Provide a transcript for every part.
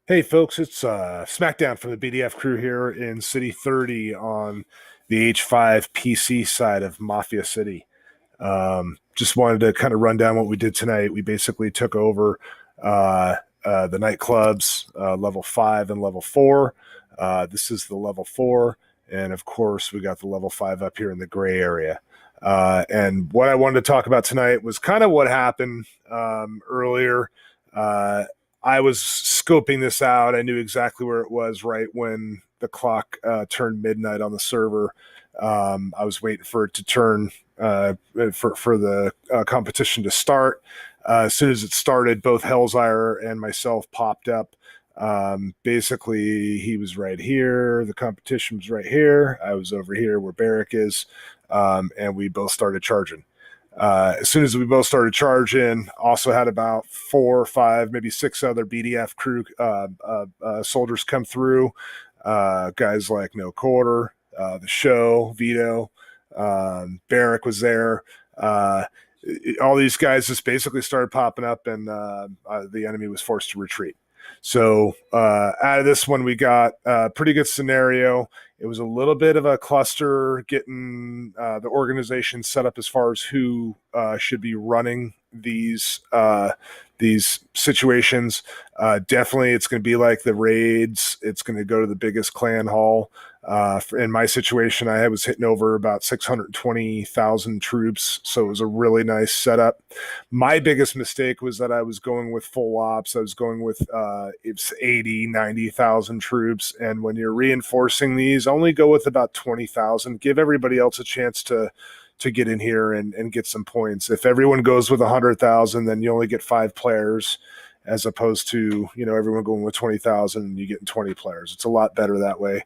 Hey folks, it's SmackDown from the BDF crew here in City 30 on the H5 PC side of Mafia City. Just wanted to kind of run down what we did tonight. We basically took over the nightclubs, level 5 and level 4. This is the level 4, and of course, we got the level 5 up here in the gray area. And what I wanted to talk about tonight was kind of what happened earlier. Uh, I was scoping this out. I knew exactly where it was right when the clock turned midnight on the server. I was waiting for it to turn for the competition to start. As soon as it started, both Hellsire and myself popped up. Basically, he was right here. The competition was right here. I was over here where Barrick is, and we both started charging. As soon as we both started charging, also had about 4 or 5, maybe 6 other BDF crew soldiers come through. Guys like No Quarter, the Show, Vito, Barrick was there. All these guys just basically started popping up, and the enemy was forced to retreat. So out of this one, we got a pretty good scenario. It was a little bit of a cluster getting the organization set up as far as who should be running these situations. Definitely, it's going to be like the raids. It's going to go to the biggest clan hall. In my situation, I was hitting over about 620,000 troops, so it was a really nice setup. My biggest mistake was that I was going with full ops. I was going with it's 80, 90,000 troops, and when you're reinforcing these, only go with about 20,000. Give everybody else a chance to get in here and get some points. If everyone goes with 100,000, then you only get 5 players, as opposed to everyone going with 20,000 and you getting 20 players. It's a lot better that way.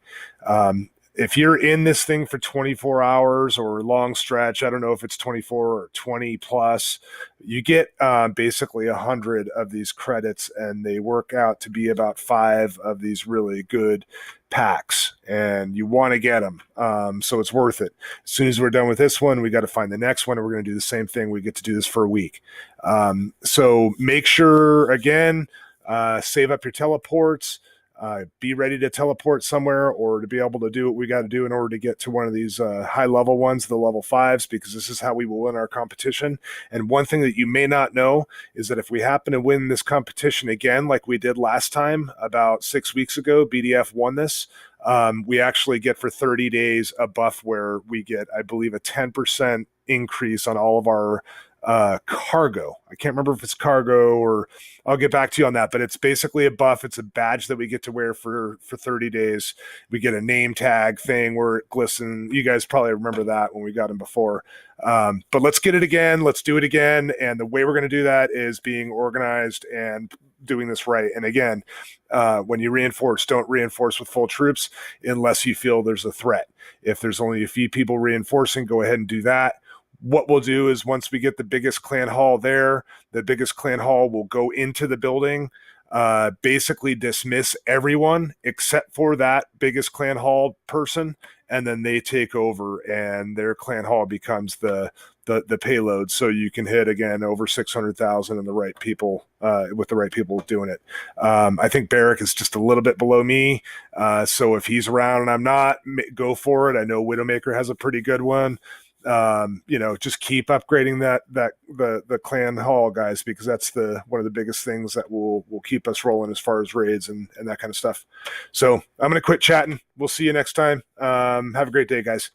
If you're in this thing for 24 hours or long stretch, I don't know if it's 24 or 20 plus, you get basically 100 of these credits, and they work out to be about 5 of these really good packs, and you want to get them. So it's worth it. As soon as we're done with this one, we got to find the next one, and we're going to do the same thing. We get to do this for a week. So make sure, again, save up your teleports. Be ready to teleport somewhere or to be able to do what we got to do in order to get to one of these high level ones, the level 5s, because this is how we will win our competition. And one thing that you may not know is that if we happen to win this competition again, like we did last time about 6 weeks ago, BDF won this. We actually get for 30 days a buff where we get, I believe, a 10% increase on all of our cargo. I can't remember if it's cargo, or I'll get back to you on that, but it's basically a buff. It's a badge that we get to wear for 30 days. We get a name tag thing where it glistens. You guys probably remember that when we got them before. But let's get it again. Let's do it again. And the way we're going to do that is being organized and doing this right. And again, when you reinforce, don't reinforce with full troops unless you feel there's a threat. If there's only a few people reinforcing, go ahead and do that. What we'll do is once we get the biggest clan hall there, the biggest clan hall will go into the building, basically dismiss everyone except for that biggest clan hall person, and then they take over, and their clan hall becomes the payload. So you can hit again over 600,000 and the right people with the right people doing it. I think Barrick is just a little bit below me. So if he's around and I'm not, go for it. I know Widowmaker has a pretty good one. Just keep upgrading the clan hall, guys, because that's one of the biggest things that will keep us rolling as far as raids and that kind of stuff. So I'm going to quit chatting. We'll see you next time. Have a great day, guys.